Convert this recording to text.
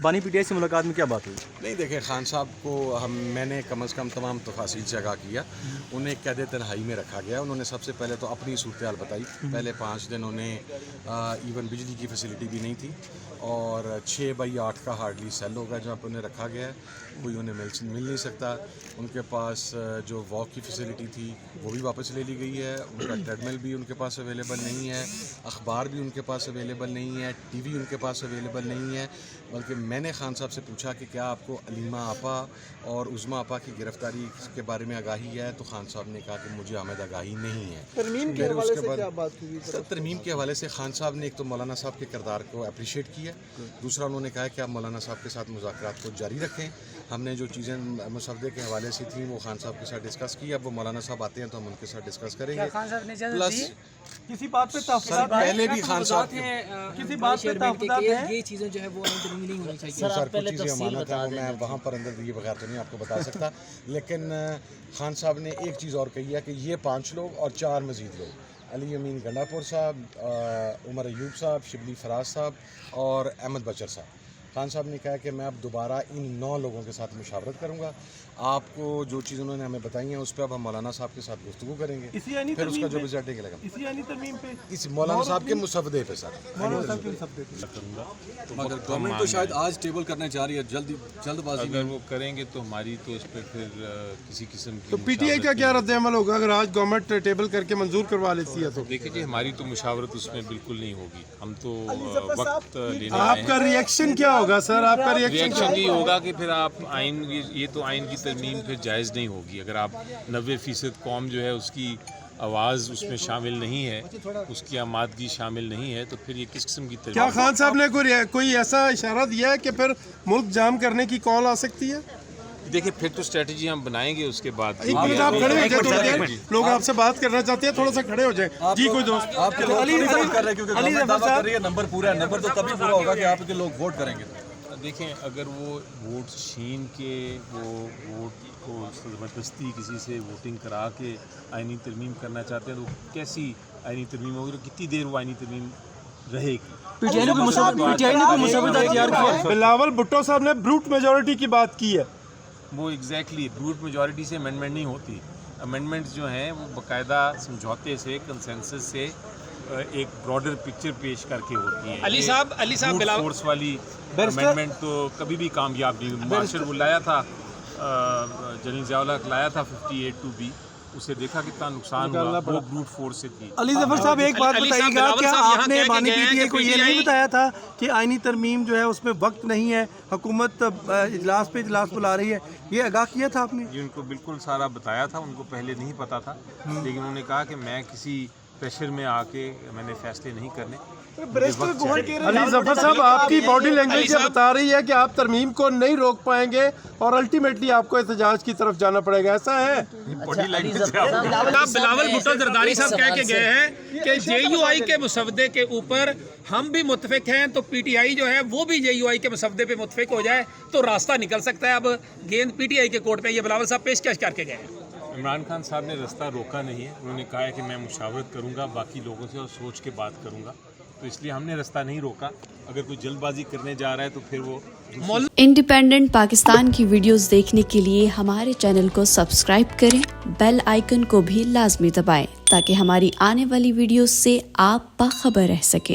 बानी पीटीआई से मुलाकात में क्या बात हुई? नहीं देखें, खान साहब को मैंने कम अज़ कम तमाम तफासिल से आगाह किया। उन्हें कैद तन्हाई में रखा गया। उन्होंने सबसे पहले तो अपनी सूरत हाल बताई। पहले 5 दिन उन्हें इवन बिजली की फैसिलिटी भी नहीं थी और 6x8 का हार्डली सेल होगा जहाँ पर उन्हें रखा गया है। कोई उन्हें मिल नहीं सकता। उनके पास जो वॉक की फैसिलिटी थी वो भी वापस ले ली गई है। उनका ट्रेडमिल भी उनके पास अवेलेबल नहीं है, अखबार भी उनके पास अवेलेबल नहीं है, टीवी उनके पास अवेलेबल नहीं है। बल्कि मैंने खान साहब से पूछा कि क्या आपको अलीमा आपा और उज़मा आपा की गिरफ्तारी के बारे में आगाही है, तो खान साहब ने कहा कि मुझे हमें आगाही नहीं है। तरमीम के हवाले से क्या बात हुई? तरमीम के हवाले से खान साहब ने एक तो मौलाना साहब के किरदार को अप्रिशिएट किया, दूसरा उन्होंने कहा कि आप मौलाना साहब के साथ मुज़ाकरात को जारी रखें। हमने जो चीज़ें मुसवदे के हवाले से थी वो खान साहब के साथ डिस्कस की। अब वो मौलाना साहब आते हैं तो हम उनके साथ डिस्कस करेंगे। प्लस किसी बात पे पहले भी खान साहब किसी बात पे तहफ़्फ़ुज़ात हैं? ये चीज़ें जो है वो नहीं होनी चाहिए। सर कुछ चीज़ें अमानत है, मैं वहाँ पर अंदर दिए बगैर तो नहीं आपको बता सकता। लेकिन खान साहब ने एक चीज़ और कही है कि ये 5 लोग और 4 मज़ीद लोग, अली अमीन गंडापुर साहब, उमर अयूब साहब, शिबली फराज साहब और अहमद बचर साहब, खान साहब ने कहा कि मैं अब दोबारा इन 9 लोगों के साथ मुशावरत करूंगा। आपको जो चीज़ उन्होंने हमें बताई हैं उस पर अब हम मौलाना साहब के साथ गुफ्तगू करेंगे, फिर उसका जो रिजल्ट निकलेगा इस मौलाना साहब के मुसवदे पे सर। मगर गवर्नमेंट तो शायद आज टेबल करने जा रही है, जल्दबाजी अगर वो करेंगे तो हमारी तो इस पर फिर किसी किस्म की तो पीटीआई का क्या रद्द-ए-अमल होगा अगर आज गवर्नमेंट टेबल करके मंजूर करवा लेती है? तो देखिए जी, हमारी तो मुशावरत उसमें बिल्कुल नहीं होगी। हम तो वक्त लेने आपका रिएक्शन क्या होगा सर? आपका रिएक्शन ये होगा कि फिर आप आइन, ये तो आइन की तरमीम फिर जायज़ नहीं होगी। अगर आप 90% कौम जो है उसकी आवाज़ उसमें शामिल नहीं है, उसकी आमादगी शामिल नहीं है, तो फिर ये किस किस्म की क्या खान साहब ने कोई ऐसा इशारा दिया है कि फिर मुल्क जाम करने की कॉल आ सकती है? देखिए फिर तो स्ट्रेटजी हम बनाएंगे उसके बाद। एक मिनट आप खड़े हो जाए, थोड़ी देर लोग आपसे बात करना चाहते हैं, थोड़ा सा खड़े हो जाए जी। कोई दोस्त आपके लोग नहीं कर रहे क्योंकि गवर्नमेंट दावा कर रही है नंबर पूरा है। नंबर तो तभी पूरा होगा कि आपके लोग वोट करेंगे। देखें, अगर वो वोट छीन के वो वोट को ज़बरदस्ती किसी से वोटिंग करा के आइनी तरमीम करना चाहते हैं तो कैसी आइनी तरमीम होगी, कितनी देर वो आइनी तरमीम रहेगी? बिलावल भुट्टो साहब ने ब्रूट मेजॉरिटी की बात की है। वो एग्जैक्टली ब्रूट मेजॉरिटी से अमेंडमेंट नहीं होती। अमेंडमेंट्स जो हैं वो बाकायदा समझौते से, कंसेंसस से एक ब्रॉडर पिक्चर पेश करके होती हैं। अली साहब फोर्स वाली अमेंडमेंट तो कभी भी कामयाब नहीं। मार्शल वो लाया था, जनरल ज़ियाउल्लाह लाया था 58(2)B, उसे देखा कितना नुकसान हुआ, वो ब्रूट फोर्स से थी। अली ज़फ़र साहब एक बात बताइएगा, क्या आपने बानी पीटीआई को ये नहीं बताया था कि आइनी तरमीम जो है उसमें वक्त नहीं है, हुकूमत इजलास पे इजलास बुला रही है, ये आगाह किया था आपने? जी उनको बिल्कुल सारा बताया था, उनको पहले नहीं पता था, लेकिन उन्होंने कहा कि मैं किसी प्रेशर में आके मैंने फैसले नहीं करने। अली ज़फ़र साहब, आपकी बॉडी लैंग्वेज ये बता रही है कि आप तरमीम को नहीं रोक पाएंगे और अल्टीमेटली आपको एहतजाज की तरफ जाना पड़ेगा, ऐसा है? बॉडी लैंग्वेज बिलावल भुट्टो जरदारी साहब कह के गए हैं कि जेयूआई के मुसवदे के ऊपर हम भी मुतफिक हैं, तो पीटीआई जो है वो भी जेयूआई के मुसवदे पे मुतफिक हो जाए तो रास्ता निकल सकता है। अब गेंद पीटीआई के कोर्ट में, ये बिलावल साहब पेशकश करके गए हैं। इमरान खान साहब ने रास्ता रोका नहीं है। उन्होंने कहा है कि मैं मुशावरत करूंगा बाकी लोगों से और सोच के बात करूंगा, तो इसलिए हमने रास्ता नहीं रोका। अगर कोई जल्दबाजी करने जा रहा है तो फिर वो इंडिपेंडेंट पाकिस्तान की वीडियोस देखने के लिए हमारे चैनल को सब्सक्राइब करें, बेल आइकन को भी लाजमी दबाएं ताकि हमारी आने वाली वीडियोस से आप बाखबर रह सकें।